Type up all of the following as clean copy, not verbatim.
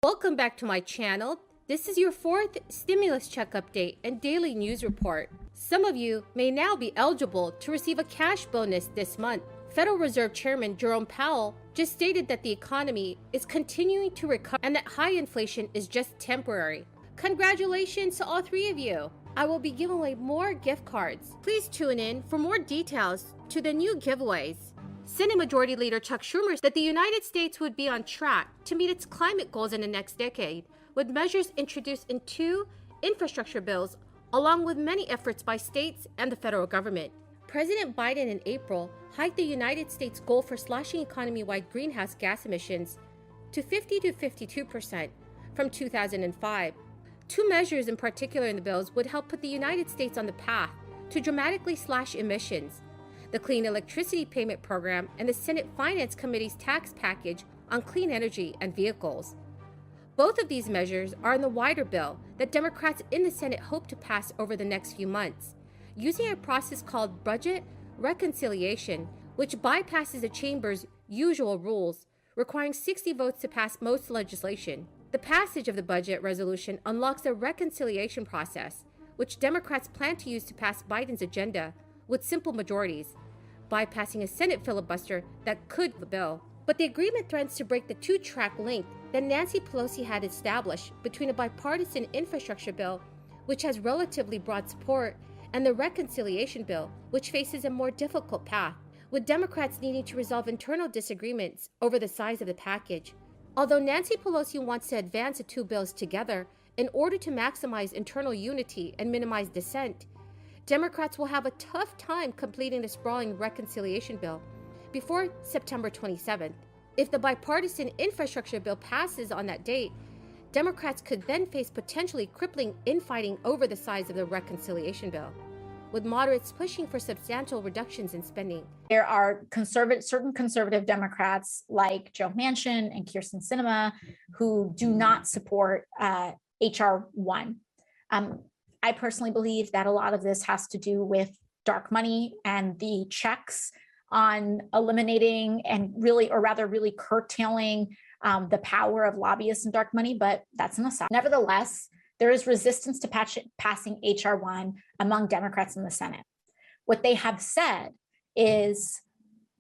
Welcome back to my channel. This is your fourth stimulus check update and daily news report. Some of you may now be eligible to receive a cash bonus this month. Federal Reserve Chairman Jerome Powell just stated that the economy is continuing to recover and that high inflation is just temporary. Congratulations to all three of you. I will be giving away more gift cards. Please tune in for more details to the new giveaways. Senate Majority Leader Chuck Schumer said that the United States would be on track to meet its climate goals in the next decade, with measures introduced in 2 infrastructure bills, along with many efforts by states and the federal government. President Biden in April hiked the United States goal for slashing economy-wide greenhouse gas emissions to 50 to 52% from 2005. 2 measures in particular in the bills would help put the United States on the path to dramatically slash emissions: the Clean Electricity Payment Program and the Senate Finance Committee's tax package on clean energy and vehicles. Both of these measures are in the wider bill that Democrats in the Senate hope to pass over the next few months, using a process called budget reconciliation, which bypasses the chamber's usual rules, requiring 60 votes to pass most legislation. The passage of the budget resolution unlocks a reconciliation process, which Democrats plan to use to pass Biden's agenda with simple majorities, bypassing a Senate filibuster that could the bill. But the agreement threatens to break the 2-track link that Nancy Pelosi had established between a bipartisan infrastructure bill, which has relatively broad support, and the reconciliation bill, which faces a more difficult path, with Democrats needing to resolve internal disagreements over the size of the package. Although Nancy Pelosi wants to advance the 2 bills together in order to maximize internal unity and minimize dissent, Democrats will have a tough time completing the sprawling reconciliation bill before September 27th. If the bipartisan infrastructure bill passes on that date, Democrats could then face potentially crippling infighting over the size of the reconciliation bill, with moderates pushing for substantial reductions in spending. There are certain conservative Democrats like Joe Manchin and Kyrsten Sinema who do not support H.R. 1. I personally believe that a lot of this has to do with dark money and the checks on eliminating and really curtailing the power of lobbyists and dark money, but that's an aside. Nevertheless, there is resistance to passing H.R. 1 among Democrats in the Senate. What they have said is,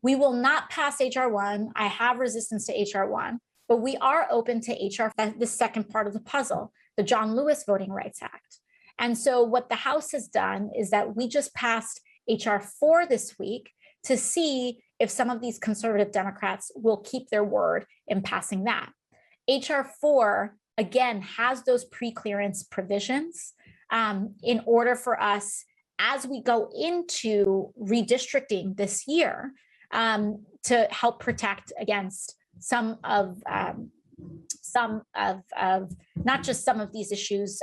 we will not pass H.R. 1. I have resistance to H.R. 1, but we are open to H.R. the second part of the puzzle, the John Lewis Voting Rights Act. And so what the House has done is that we just passed H.R. 4 this week to see if some of these conservative Democrats will keep their word in passing that. H.R. 4, again, has those pre-clearance provisions in order for us, as we go into redistricting this year, to help protect against some of not just some of these issues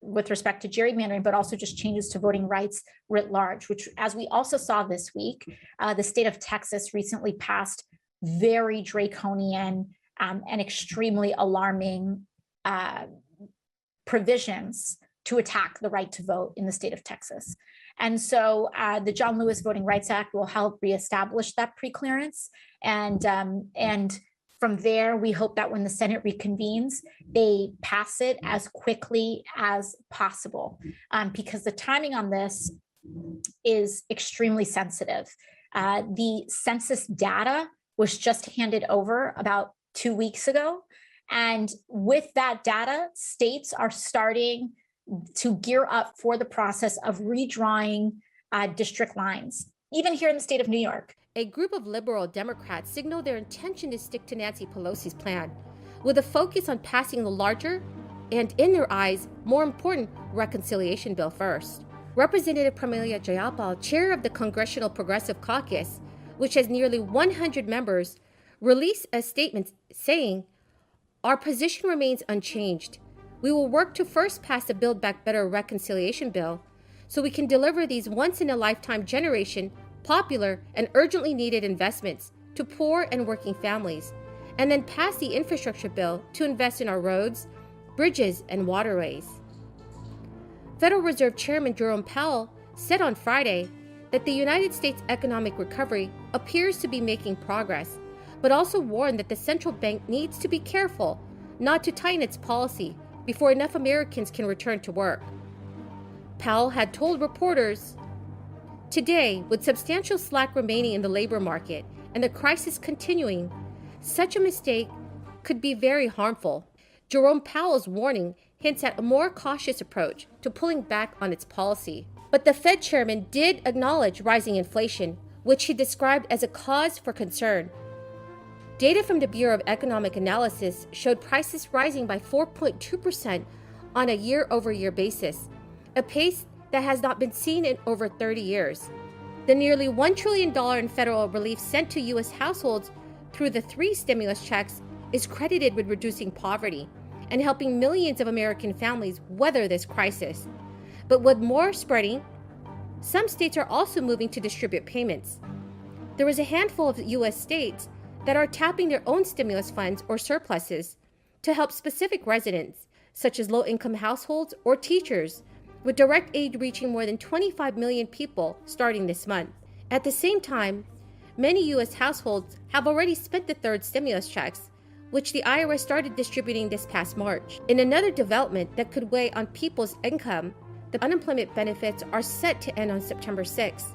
with respect to gerrymandering, but also just changes to voting rights writ large, which, as we also saw this week, the state of Texas recently passed very draconian and extremely alarming provisions to attack the right to vote in the state of Texas. And so the John Lewis Voting Rights Act will help reestablish that preclearance. And from there, we hope that when the Senate reconvenes, they pass it as quickly as possible, because the timing on this is extremely sensitive. The census data was just handed over about 2 weeks ago. And with that data, states are starting to gear up for the process of redrawing district lines, even here in the state of New York. A group of liberal Democrats signaled their intention to stick to Nancy Pelosi's plan, with a focus on passing the larger and, in their eyes, more important reconciliation bill first. Representative Pramila Jayapal, chair of the Congressional Progressive Caucus, which has nearly 100 members, released a statement saying, "Our position remains unchanged. We will work to first pass the Build Back Better reconciliation bill so we can deliver these once-in-a-lifetime generation popular and urgently needed investments to poor and working families, and then pass the infrastructure bill to invest in our roads, bridges, and waterways." Federal Reserve Chairman Jerome Powell said on Friday that the United States economic recovery appears to be making progress, but also warned that the central bank needs to be careful not to tighten its policy before enough Americans can return to work. Powell had told reporters, "Today, with substantial slack remaining in the labor market and the crisis continuing, such a mistake could be very harmful." Jerome Powell's warning hints at a more cautious approach to pulling back on its policy. But the Fed chairman did acknowledge rising inflation, which he described as a cause for concern. Data from the Bureau of Economic Analysis showed prices rising by 4.2% on a year-over-year basis, a pace that has not been seen in over 30 years. The nearly $1 trillion in federal relief sent to U.S. households through the 3 stimulus checks is credited with reducing poverty and helping millions of American families weather this crisis. But with more spreading, some states are also moving to distribute payments. There is a handful of U.S. states that are tapping their own stimulus funds or surpluses to help specific residents, such as low-income households or teachers, with direct aid reaching more than 25 million people starting this month. At the same time, many U.S. households have already spent the 3rd stimulus checks, which the IRS started distributing this past March. In another development that could weigh on people's income, the unemployment benefits are set to end on September 6th,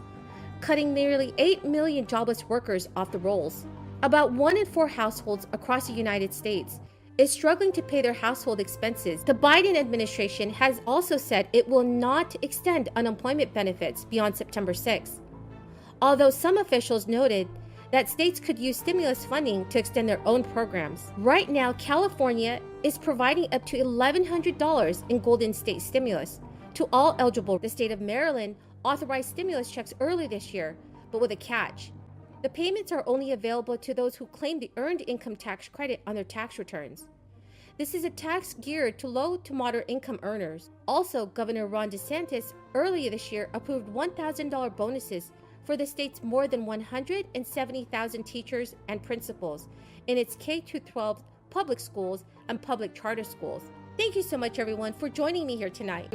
cutting nearly 8 million jobless workers off the rolls. About 1 in 4 households across the United States is struggling to pay their household expenses. The Biden administration has also said it will not extend unemployment benefits beyond September 6th, although some officials noted that states could use stimulus funding to extend their own programs. Right now, California is providing up to $1,100 in Golden State stimulus to all eligible. The state of Maryland authorized stimulus checks early this year, but with a catch. The payments are only available to those who claim the earned income tax credit on their tax returns. This is a tax geared to low to moderate income earners. Also, Governor Ron DeSantis earlier this year approved $1,000 bonuses for the state's more than 170,000 teachers and principals in its K-12 public schools and public charter schools. Thank you so much, everyone, for joining me here tonight.